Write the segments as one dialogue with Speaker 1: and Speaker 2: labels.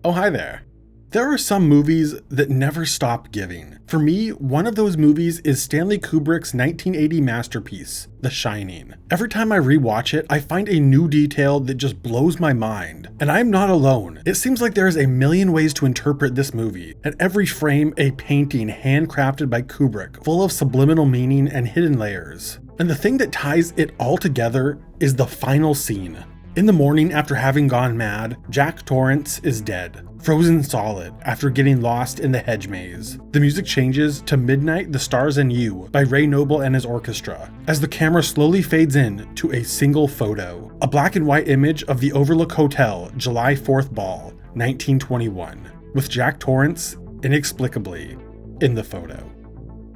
Speaker 1: Oh, hi there. There are some movies that never stop giving. For me, one of those movies is Stanley Kubrick's 1980 masterpiece, The Shining. Every time I rewatch it, I find a new detail that just blows my mind. And I'm not alone. It seems like there is a million ways to interpret this movie, and every frame a painting handcrafted by Kubrick, full of subliminal meaning and hidden layers. And the thing that ties it all together is the final scene. In the morning after having gone mad, Jack Torrance is dead, frozen solid after getting lost in the hedge maze. The music changes to Midnight, the Stars and You by Ray Noble and his orchestra, as the camera slowly fades in to a single photo, a black and white image of the Overlook Hotel July 4th Ball, 1921, with Jack Torrance, inexplicably, in the photo.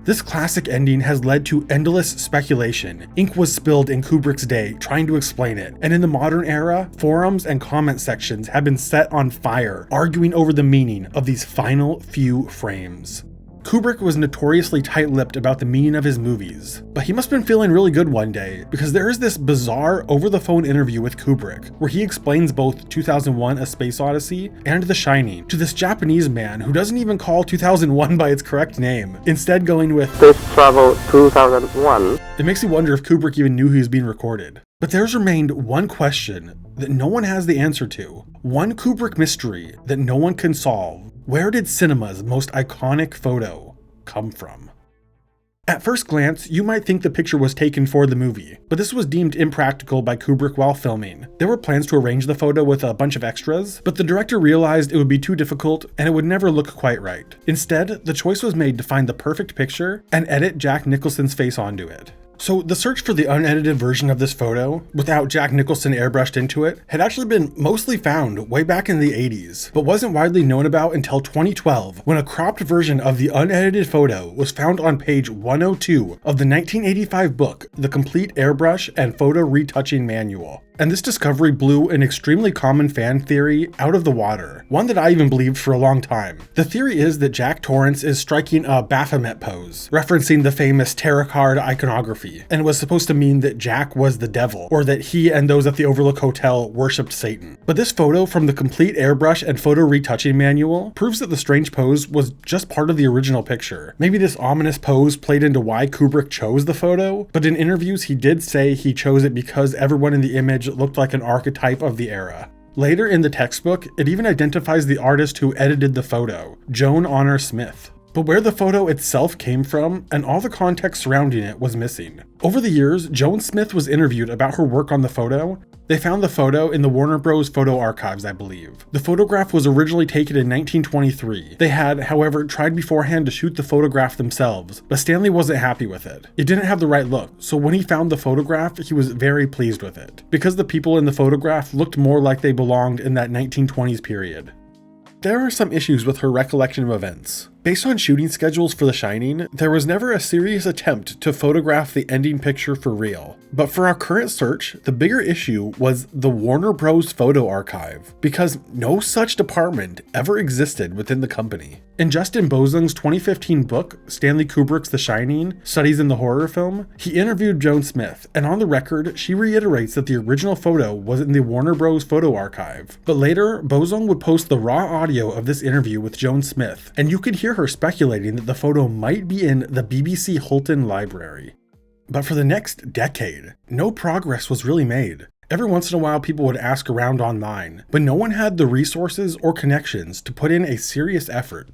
Speaker 1: This classic ending has led to endless speculation. Ink was spilled in Kubrick's day trying to explain it, and in the modern era, forums and comment sections have been set on fire, arguing over the meaning of these final few frames. Kubrick was notoriously tight-lipped about the meaning of his movies, but he must have been feeling really good one day, because there is this bizarre over-the-phone interview with Kubrick, where he explains both 2001: A Space Odyssey and The Shining to this Japanese man who doesn't even call 2001 by its correct name, instead going with
Speaker 2: Space Travel 2001.
Speaker 1: It makes you wonder if Kubrick even knew he was being recorded. But there's remained one question that no one has the answer to, one Kubrick mystery that no one can solve. Where did cinema's most iconic photo come from? At first glance, you might think the picture was taken for the movie, but this was deemed impractical by Kubrick while filming. There were plans to arrange the photo with a bunch of extras, but the director realized it would be too difficult and it would never look quite right. Instead, the choice was made to find the perfect picture and edit Jack Nicholson's face onto it. So the search for the unedited version of this photo, without Jack Nicholson airbrushed into it, had actually been mostly found way back in the 80s, but wasn't widely known about until 2012, when a cropped version of the unedited photo was found on page 102 of the 1985 book, The Complete Airbrush and Photo Retouching Manual. And this discovery blew an extremely common fan theory out of the water, one that I even believed for a long time. The theory is that Jack Torrance is striking a Baphomet pose, referencing the famous tarot card iconography, and was supposed to mean that Jack was the devil, or that he and those at the Overlook Hotel worshipped Satan. But this photo from the Complete Airbrush and Photo Retouching Manual proves that the strange pose was just part of the original picture. Maybe this ominous pose played into why Kubrick chose the photo, but in interviews he did say he chose it because everyone in the image looked like an archetype of the era. Later in the textbook, it even identifies the artist who edited the photo, Joan Honor Smith. But where the photo itself came from and all the context surrounding it was missing. Over the years, Joan Smith was interviewed about her work on the photo. They found the photo in the Warner Bros. Photo archives, I believe. The photograph was originally taken in 1923. They had, however, tried beforehand to shoot the photograph themselves, but Stanley wasn't happy with it. It didn't have the right look, so when he found the photograph, he was very pleased with it, because the people in the photograph looked more like they belonged in that 1920s period. There are some issues with her recollection of events. Based on shooting schedules for The Shining, there was never a serious attempt to photograph the ending picture for real. But for our current search, the bigger issue was the Warner Bros. Photo archive, because no such department ever existed within the company. In Justin Bozung's 2015 book, Stanley Kubrick's The Shining, Studies in the Horror Film, he interviewed Joan Smith, and on the record, she reiterates that the original photo was in the Warner Bros. Photo archive. But later, Bozung would post the raw audio of this interview with Joan Smith, and you could hear her speculating that the photo might be in the BBC Holton Library. But for the next decade, no progress was really made. Every once in a while people would ask around online, but no one had the resources or connections to put in a serious effort.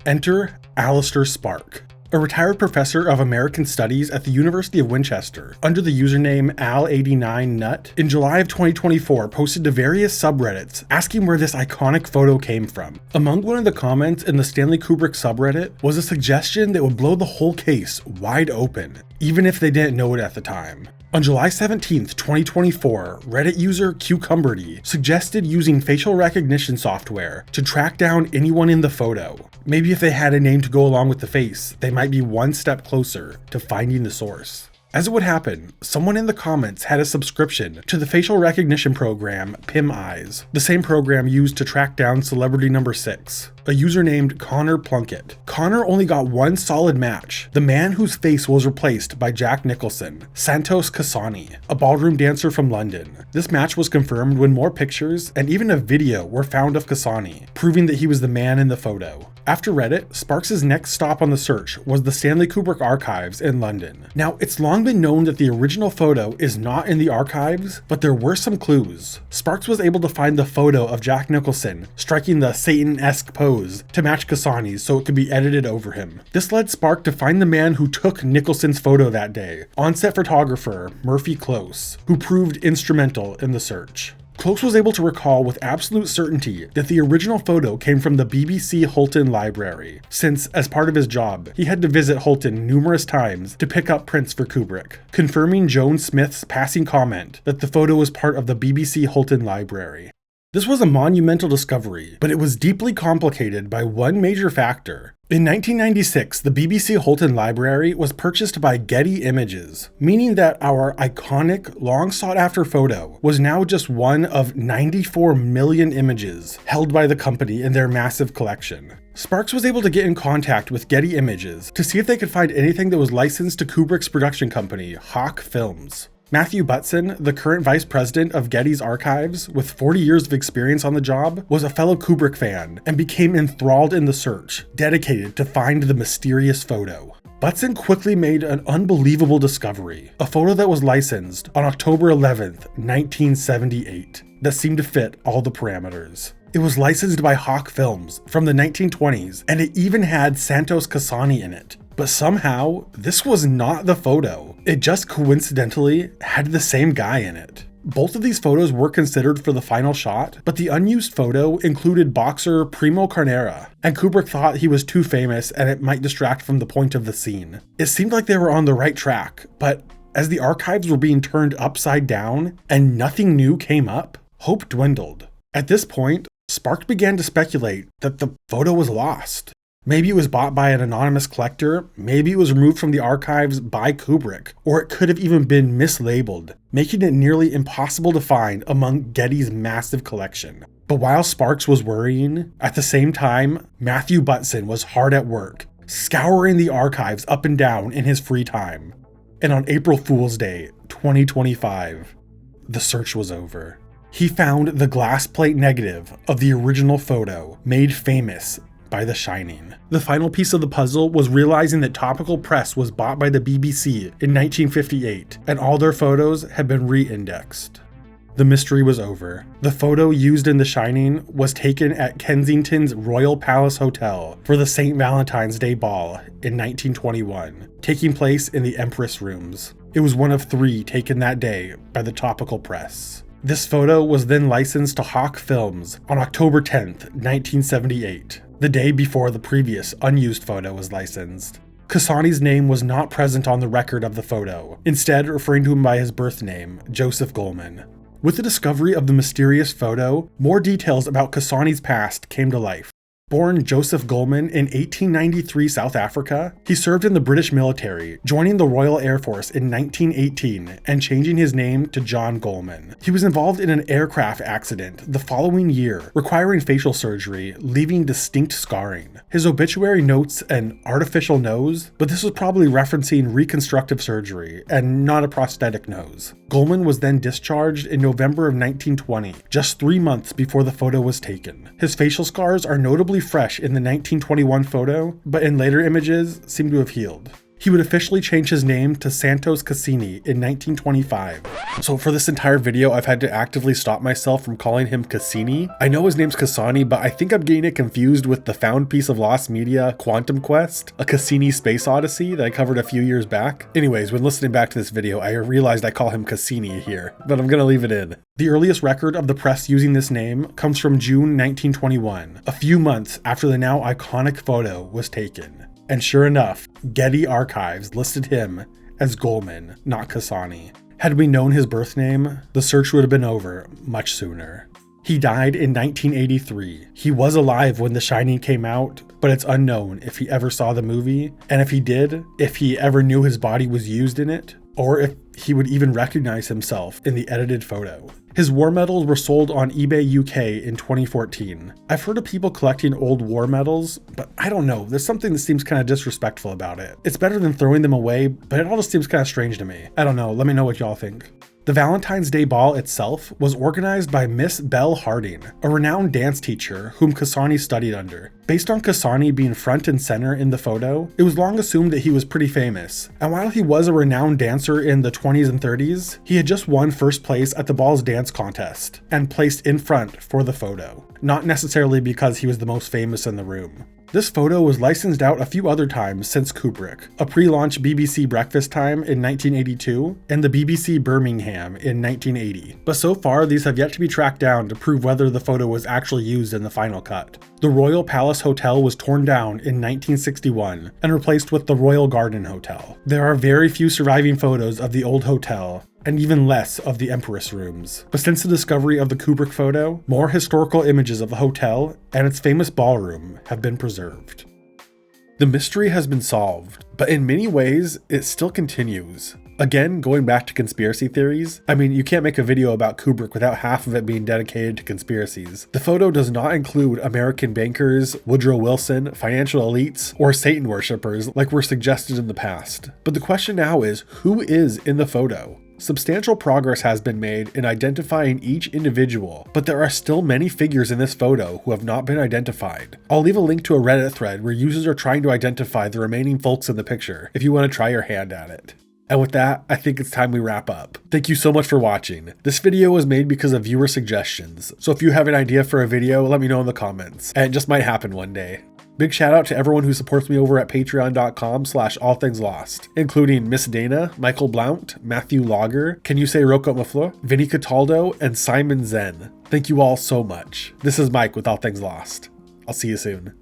Speaker 1: Enter Alistair Spark, a retired professor of American Studies at the University of Winchester, under the username Al89Nut, in July of 2024 posted to various subreddits asking where this iconic photo came from. Among one of the comments in the Stanley Kubrick subreddit was a suggestion that would blow the whole case wide open, even if they didn't know it at the time. On July 17th, 2024, Reddit user Cucumberty suggested using facial recognition software to track down anyone in the photo. Maybe if they had a name to go along with the face, they might be one step closer to finding the source. As it would happen, someone in the comments had a subscription to the facial recognition program PimEyes, the same program used to track down celebrity number 6. a user named Connor Plunkett. Connor only got one solid match, the man whose face was replaced by Jack Nicholson, Santos Kasani, a ballroom dancer from London. This match was confirmed when more pictures and even a video were found of Kasani, proving that he was the man in the photo. After Reddit, Sparks' next stop on the search was the Stanley Kubrick archives in London. Now, it's long been known that the original photo is not in the archives, but there were some clues. Sparks was able to find the photo of Jack Nicholson striking the Satan-esque pose to match Kasani's so it could be edited over him. This led Spark to find the man who took Nicholson's photo that day, on-set photographer Murphy Close, who proved instrumental in the search. Close was able to recall with absolute certainty that the original photo came from the BBC Holton Library, since, as part of his job, he had to visit Holton numerous times to pick up prints for Kubrick, confirming Joan Smith's passing comment that the photo was part of the BBC Holton Library. This was a monumental discovery, but it was deeply complicated by one major factor. In 1996, the BBC Holton Library was purchased by Getty Images, meaning that our iconic, long-sought-after photo was now just one of 94 million images held by the company in their massive collection. Sparks was able to get in contact with Getty Images to see if they could find anything that was licensed to Kubrick's production company, Hawk Films. Matthew Butson, the current vice president of Getty's archives, with 40 years of experience on the job, was a fellow Kubrick fan and became enthralled in the search, dedicated to find the mysterious photo. Butson quickly made an unbelievable discovery, a photo that was licensed on October 11th, 1978, that seemed to fit all the parameters. It was licensed by Hawk Films from the 1920s, and it even had Santos Kasani in it. But somehow, this was not the photo. It just coincidentally had the same guy in it. Both of these photos were considered for the final shot, but the unused photo included boxer Primo Carnera, and Kubrick thought he was too famous and it might distract from the point of the scene. It seemed like they were on the right track, but as the archives were being turned upside down and nothing new came up, hope dwindled. At this point, Spark began to speculate that the photo was lost. Maybe it was bought by an anonymous collector, maybe it was removed from the archives by Kubrick, or it could have even been mislabeled, making it nearly impossible to find among Getty's massive collection. But while Sparks was worrying, at the same time, Matthew Butson was hard at work, scouring the archives up and down in his free time. And on April Fool's Day, 2025, the search was over. He found the glass plate negative of the original photo, made famous by The Shining. The final piece of the puzzle was realizing that Topical Press was bought by the BBC in 1958, and all their photos had been re-indexed. The mystery was over. The photo used in The Shining was taken at Kensington's Royal Palace Hotel for the St. Valentine's Day Ball in 1921, taking place in the Empress Rooms. It was one of 3 taken that day by the Topical Press. This photo was then licensed to Hawk Films on October 10th, 1978, the day before the previous unused photo was licensed. Kasani's name was not present on the record of the photo, instead referring to him by his birth name, Joseph Goldman. With the discovery of the mysterious photo, more details about Kasani's past came to life. Born Joseph Goldman in 1893 South Africa, he served in the British military, joining the Royal Air Force in 1918 and changing his name to John Goldman. He was involved in an aircraft accident the following year, requiring facial surgery, leaving distinct scarring. His obituary notes an artificial nose, but this was probably referencing reconstructive surgery and not a prosthetic nose. Goldman was then discharged in November of 1920, just 3 months before the photo was taken. His facial scars are notably fresh in the 1921 photo, but in later images seem to have healed. He would officially change his name to Santos Cassini in 1925. So for this entire video, I've had to actively stop myself from calling him Cassini. I know his name's Cassani, but I think I'm getting it confused with the found piece of lost media, Quantum Quest, a Cassini space odyssey that I covered a few years back. Anyways, when listening back to this video, I realized I call him Cassini here, but I'm gonna leave it in. The earliest record of the press using this name comes from June 1921, a few months after the now iconic photo was taken. And sure enough, Getty Archives listed him as Goldman, not Cassani. Had we known his birth name, the search would have been over much sooner. He died in 1983. He was alive when The Shining came out, but it's unknown if he ever saw the movie, and if he did, if he ever knew his body was used in it, or if he would even recognize himself in the edited photo. His war medals were sold on eBay UK in 2014. I've heard of people collecting old war medals, but I don't know, there's something that seems kind of disrespectful about it. It's better than throwing them away, but it all just seems kind of strange to me. I don't know, let me know what y'all think. The Valentine's Day Ball itself was organized by Miss Belle Harding, a renowned dance teacher whom Kasani studied under. Based on Kasani being front and center in the photo, it was long assumed that he was pretty famous, and while he was a renowned dancer in the 20s and 30s, he had just won first place at the ball's dance contest, and placed in front for the photo, not necessarily because he was the most famous in the room. This photo was licensed out a few other times since Kubrick, a pre-launch BBC Breakfast Time in 1982 and the BBC Birmingham in 1980. But so far, these have yet to be tracked down to prove whether the photo was actually used in the final cut. The Royal Palace Hotel was torn down in 1961 and replaced with the Royal Garden Hotel. There are very few surviving photos of the old hotel, and even less of the Empress rooms. But since the discovery of the Kubrick photo, more historical images of the hotel and its famous ballroom have been preserved. The mystery has been solved, but in many ways, it still continues. Again, going back to conspiracy theories, I mean, you can't make a video about Kubrick without half of it being dedicated to conspiracies. The photo does not include American bankers, Woodrow Wilson, financial elites, or Satan worshippers like were suggested in the past. But the question now is, who is in the photo? Substantial progress has been made in identifying each individual, but there are still many figures in this photo who have not been identified. I'll leave a link to a Reddit thread where users are trying to identify the remaining folks in the picture, if you want to try your hand at it. And with that, I think it's time we wrap up. Thank you so much for watching. This video was made because of viewer suggestions, so if you have an idea for a video, let me know in the comments, and it just might happen one day. Big shout out to everyone who supports me over at patreon.com/allthingslost, including Miss Dana, Michael Blount, Matthew Lager, Can You Say Rocco Mafleur, Vinny Cataldo, and Simon Zen. Thank you all so much. This is Mike with All Things Lost. I'll see you soon.